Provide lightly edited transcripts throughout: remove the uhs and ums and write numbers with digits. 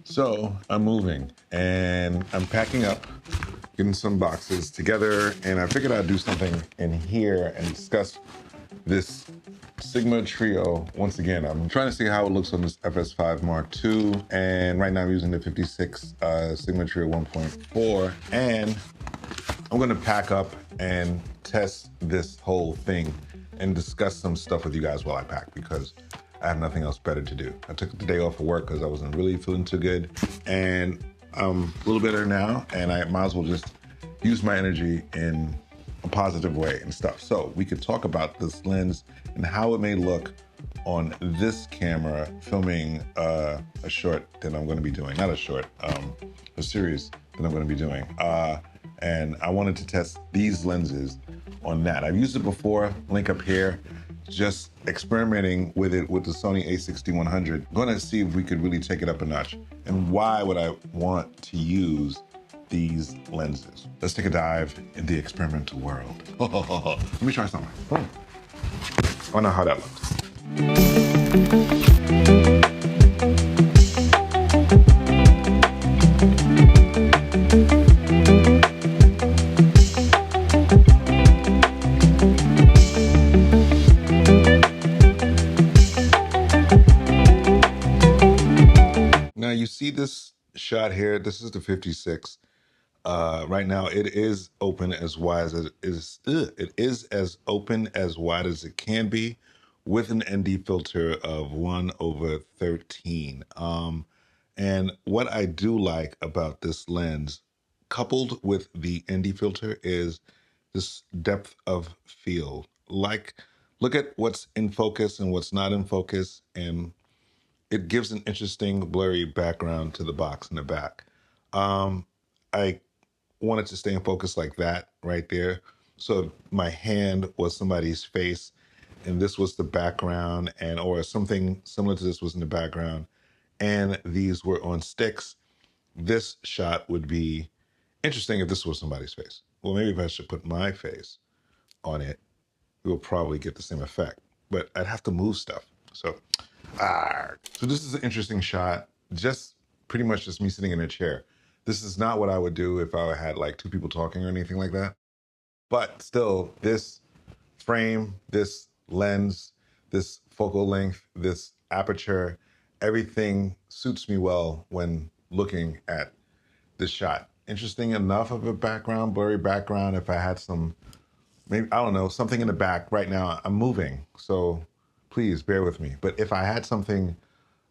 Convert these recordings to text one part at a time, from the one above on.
So I'm moving and I'm packing up, getting some boxes together, and I figured I'd do something in here and discuss this Sigma Trio. Once again, I'm trying to see how it looks on this FS5 Mark II, and right now I'm using the 56 Sigma Trio 1.4, and I'm gonna pack up and test this whole thing and discuss some stuff with you guys while I pack, because I have nothing else better to do. I took the day off of work because I wasn't really feeling too good, and I'm a little better now, and I might as well just use my energy in a positive way and stuff. So we could talk about this lens and how it may look on this camera filming a short that I'm gonna be doing. Not a short, a series that I'm gonna be doing. And I wanted to test these lenses on that. I've used it before, link up here, just experimenting with it with the Sony a6100. Gonna see if we could really take it up a notch. And why would I want to use these lenses? Let's take a dive in the experimental world. Let me try something. I don't know how that looks. Now you see this shot here, this is the 56. Right now it is open as wide as it is. It is as open as wide as it can be with an ND filter of 1/13. And what I do like about this lens, coupled with the ND filter, is this depth of field. Like, look at what's in focus and what's not in focus, and it gives an interesting blurry background to the box in the back. I wanted to stay in focus like that right there. So my hand was somebody's face and this was the background, and or something similar to this was in the background, and these were on sticks. This shot would be interesting if this was somebody's face. Well, maybe if I should put my face on it, we'll probably get the same effect, but I'd have to move stuff. So this is an interesting shot. Just pretty much just me sitting in a chair. This is not what I would do if I had like two people talking or anything like that. But still, this frame, this lens, this focal length, this aperture, everything suits me well when looking at this shot. Interesting enough of a background, blurry background. If I had some, maybe, I don't know, something in the back. Right now I'm moving, so please bear with me. But if I had something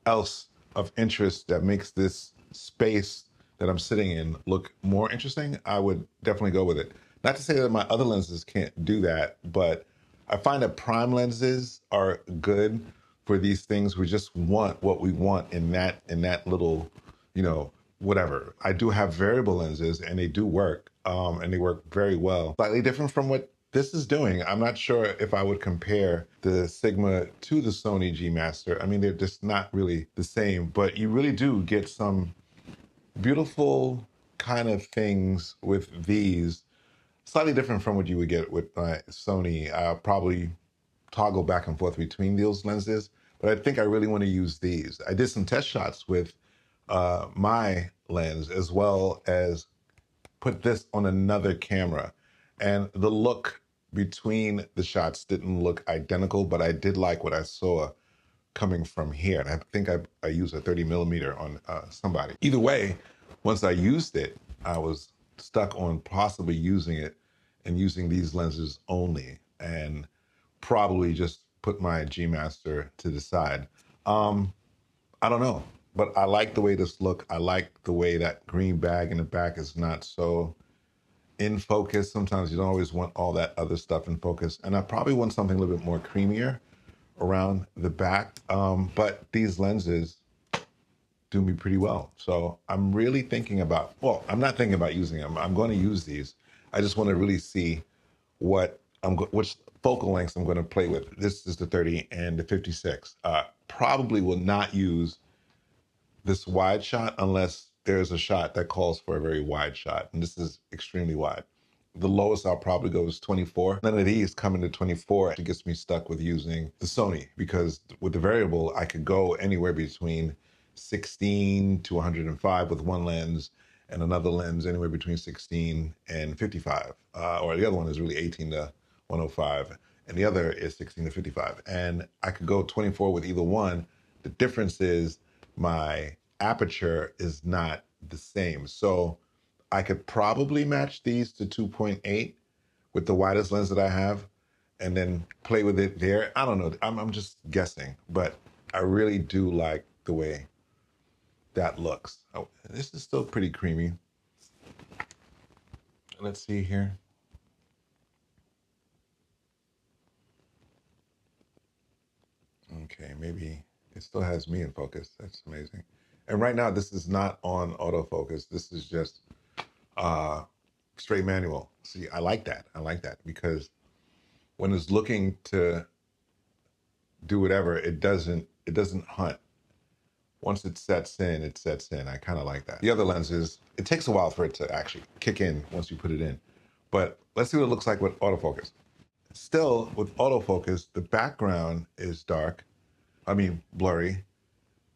else of interest that makes this space that I'm sitting in look more interesting, I would definitely go with it. Not to say that my other lenses can't do that, but I find that prime lenses are good for these things. We just want what we want in that little, whatever. I do have variable lenses and they do work, and they work very well. Slightly different from what this is doing. I'm not sure if I would compare the Sigma to the Sony G Master. I mean, they're just not really the same, but you really do get some beautiful kind of things with these. Slightly different from what you would get with my Sony. I'll probably toggle back and forth between those lenses, but I think I really want to use these. I did some test shots with my lens, as well as put this on another camera, and the look between the shots didn't look identical, but I did like what I saw coming from here. And I think I used a 30 millimeter on somebody. Either way, once I used it, I was stuck on possibly using it and using these lenses only, and probably just put my G Master to the side. I don't know, but I like the way this look. I like the way that green bag in the back is not so in focus. Sometimes you don't always want all that other stuff in focus. And I probably want something a little bit more creamier around the back. But these lenses do me pretty well. So I'm really thinking about, well, I'm not thinking about using them. I'm going to use these. I just want to really see which focal lengths I'm going to play with. This is the 30 and the 56. Probably will not use this wide shot unless there's a shot that calls for a very wide shot, and this is extremely wide. The lowest I'll probably go is 24. None of these come into 24. It gets me stuck with using the Sony, because with the variable, I could go anywhere between 16 to 105 with one lens, and another lens anywhere between 16 and 55. Or the other one is really 18 to 105, and the other is 16 to 55. And I could go 24 with either one. The difference is my aperture is not the same. So I could probably match these to 2.8 with the widest lens that I have and then play with it there. I don't know. I'm just guessing, but I really do like the way that looks. Oh, this is still pretty creamy. Let's see here. Okay, maybe it still has me in focus. That's amazing. And right now, this is not on autofocus. This is just straight manual. See, I like that. I like that because when it's looking to do whatever, it doesn't hunt. Once it sets in, it sets in. I kind of like that. The other lenses, it takes a while for it to actually kick in once you put it in. But let's see what it looks like with autofocus. Still, with autofocus, the background is dark. I mean, blurry.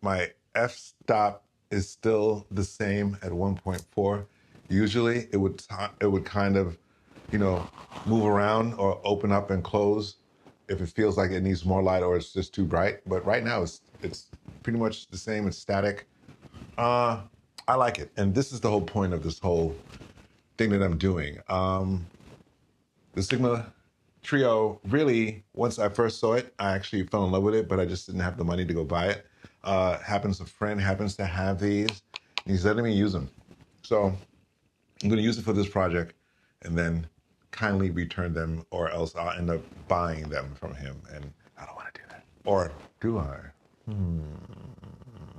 My f-stop is still the same at 1.4. Usually, it would kind of, you know, move around or open up and close if it feels like it needs more light or it's just too bright. But right now, it's pretty much the same. It's static. I like it, and this is the whole point of this whole thing that I'm doing. The Sigma Trio, really, once I first saw it, I actually fell in love with it, but I just didn't have the money to go buy it. A friend happens to have these, and he's letting me use them. So I'm going to use it for this project and then kindly return them, or else I'll end up buying them from him, and I don't want to do that. Or do I?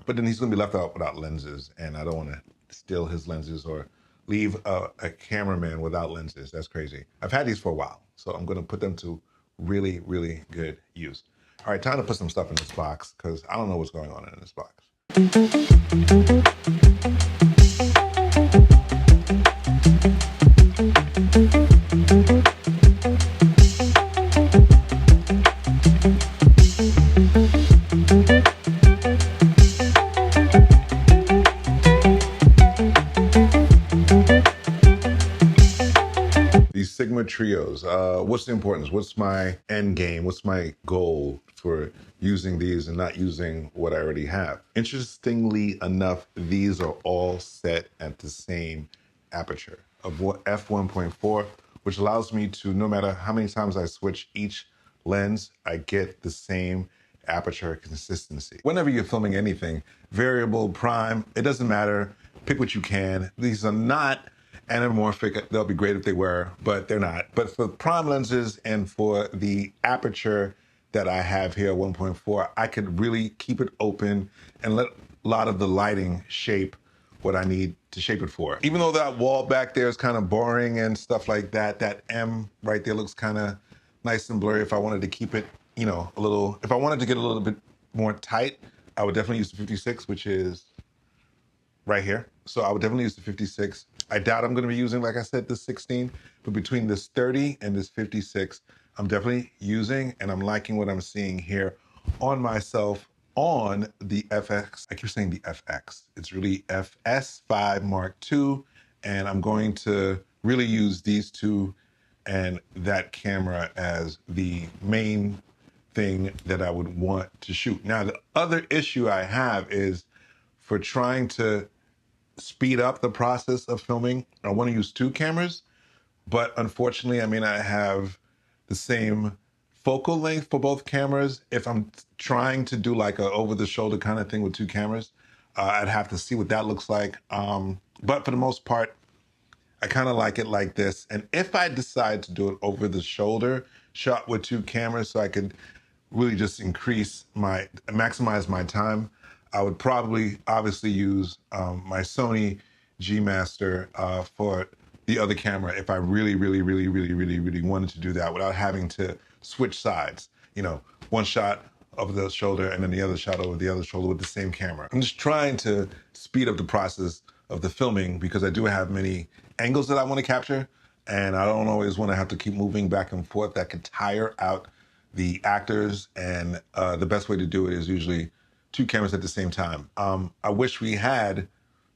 But then he's going to be left out without lenses, and I don't want to steal his lenses or leave a cameraman without lenses. That's crazy. I've had these for a while, so I'm going to put them to really, really good use. All right, time to put some stuff in this box because I don't know what's going on in this box. These Sigma Trios, what's the importance? What's my end game? What's my goal for using these and not using what I already have? Interestingly enough, these are all set at the same aperture of f1.4, which allows me to, no matter how many times I switch each lens, I get the same aperture consistency. Whenever you're filming anything, variable, prime, it doesn't matter. Pick what you can. These are not anamorphic. They'll be great if they were, but they're not. But for prime lenses and for the aperture that I have here, 1.4, I could really keep it open and let a lot of the lighting shape what I need to shape it for. Even though that wall back there is kind of boring and stuff like that, that M right there looks kind of nice and blurry. If I wanted to keep it, you know, a little, if I wanted to get a little bit more tight, I would definitely use the 56, which is right here. So I would definitely use the 56. I doubt I'm going to be using, like I said, the 16, but between this 30 and this 56, I'm definitely using, and I'm liking what I'm seeing here on myself on the FX. I keep saying the FX. It's really FS5 Mark II, and I'm going to really use these two and that camera as the main thing that I would want to shoot. Now, the other issue I have is for trying to speed up the process of filming, I want to use two cameras, but unfortunately, I mean, I have the same focal length for both cameras. If I'm trying to do like a over-the-shoulder kind of thing with two cameras, I'd have to see what that looks like. But for the most part, I kind of like it like this. And if I decide to do it over the shoulder shot with two cameras so I could really just maximize my time, I would probably obviously use my Sony G Master for the other camera if I really, really, really, really, really, really wanted to do that without having to switch sides. You know, one shot over the shoulder and then the other shot over the other shoulder with the same camera. I'm just trying to speed up the process of the filming because I do have many angles that I want to capture, and I don't always want to have to keep moving back and forth. That could tire out the actors, and the best way to do it is usually two cameras at the same time. I wish we had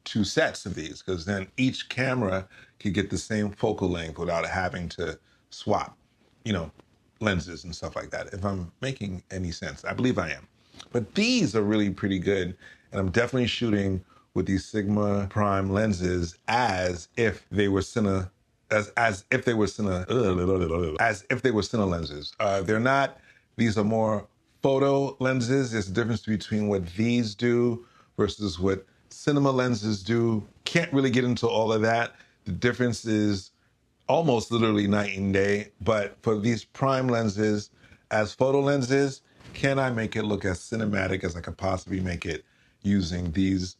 two sets of these, because then each camera could get the same focal length without having to swap, you know, lenses and stuff like that. If I'm making any sense, I believe I am. But these are really pretty good, and I'm definitely shooting with these Sigma Prime lenses as if they were Cine, as if they were Cine lenses. They're not. These are more photo lenses. There's a difference between what these do versus what cinema lenses do. Can't really get into all of that. The difference is almost literally night and day. But for these prime lenses as photo lenses, can I make it look as cinematic as I could possibly make it using these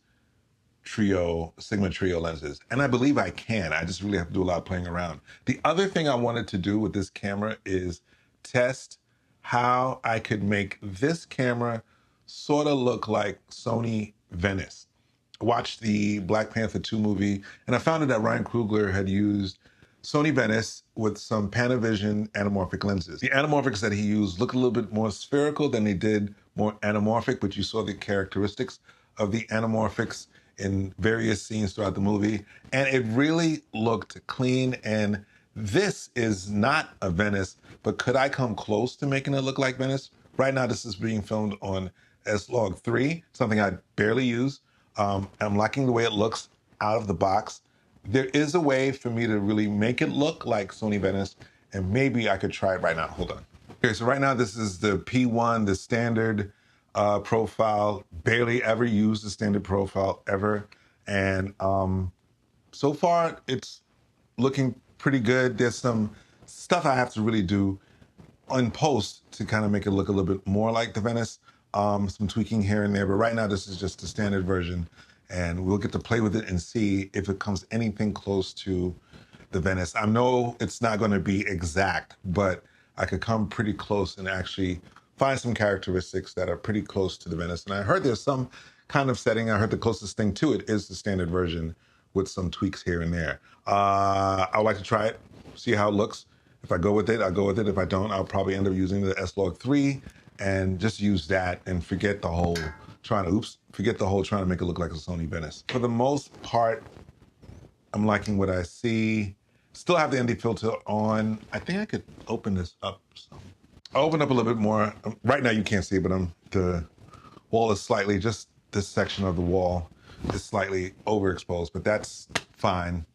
Sigma Trio lenses? And I believe I can. I just really have to do a lot of playing around. The other thing I wanted to do with this camera is test how I could make this camera sort of look like Sony Venice. I watched the Black Panther 2 movie, and I found out that Ryan Coogler had used Sony Venice with some Panavision anamorphic lenses. The anamorphics that he used look a little bit more spherical than they did more anamorphic, but you saw the characteristics of the anamorphics in various scenes throughout the movie, and it really looked clean. And this is not a Venice, but could I come close to making it look like Venice? Right now, this is being filmed on S-Log3, something I barely use. I'm liking the way it looks out of the box. There is a way for me to really make it look like Sony Venice, and maybe I could try it right now. Hold on. Okay, so right now this is the P1, the standard profile. Barely ever used the standard profile ever. And so far it's looking pretty good. There's some stuff I have to really do in post to kind of make it look a little bit more like the Venice. Some tweaking here and there, but right now this is just the standard version, and we'll get to play with it and see if it comes anything close to the Venice. I know it's not going to be exact, but I could come pretty close and actually find some characteristics that are pretty close to the Venice. And I heard there's some kind of setting. I heard the closest thing to it is the standard version with some tweaks here and there. I would like to try it, see how it looks. If I go with it, I'll go with it. If I don't, I'll probably end up using the S-Log3 and just use that and forget the whole trying to make it look like a Sony Venice. For the most part, I'm liking what I see. Still have the ND filter on. I think I could open this up some. I'll open up a little bit more. Right now you can't see, but the wall is slightly, just this section of the wall is slightly overexposed, but that's fine.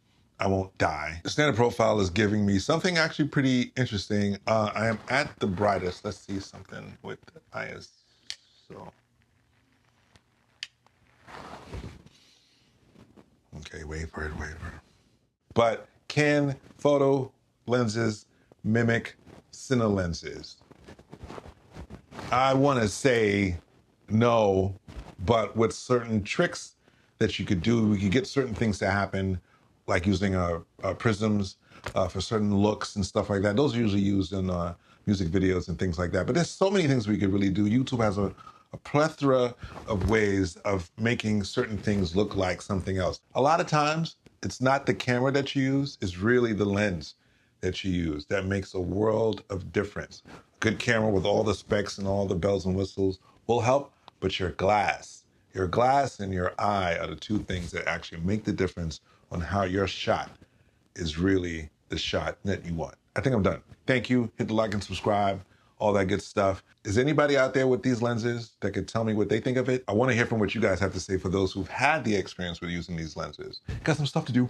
I won't die. The standard profile is giving me something actually pretty interesting. I am at the brightest. Let's see something with the ISO. Okay, wait for it. But can photo lenses mimic cine lenses? I want to say no, but with certain tricks that you could do, we could get certain things to happen, like using prisms for certain looks and stuff like that. Those are usually used in music videos and things like that. But there's so many things we could really do. YouTube has a plethora of ways of making certain things look like something else. A lot of times, it's not the camera that you use, it's really the lens that you use that makes a world of difference. A good camera with all the specs and all the bells and whistles will help, but your glass and your eye are the two things that actually make the difference on how your shot is really the shot that you want. I think I'm done. Thank you. Hit the like and subscribe, all that good stuff. Is anybody out there with these lenses that could tell me what they think of it? I want to hear from what you guys have to say for those who've had the experience with using these lenses. Got some stuff to do.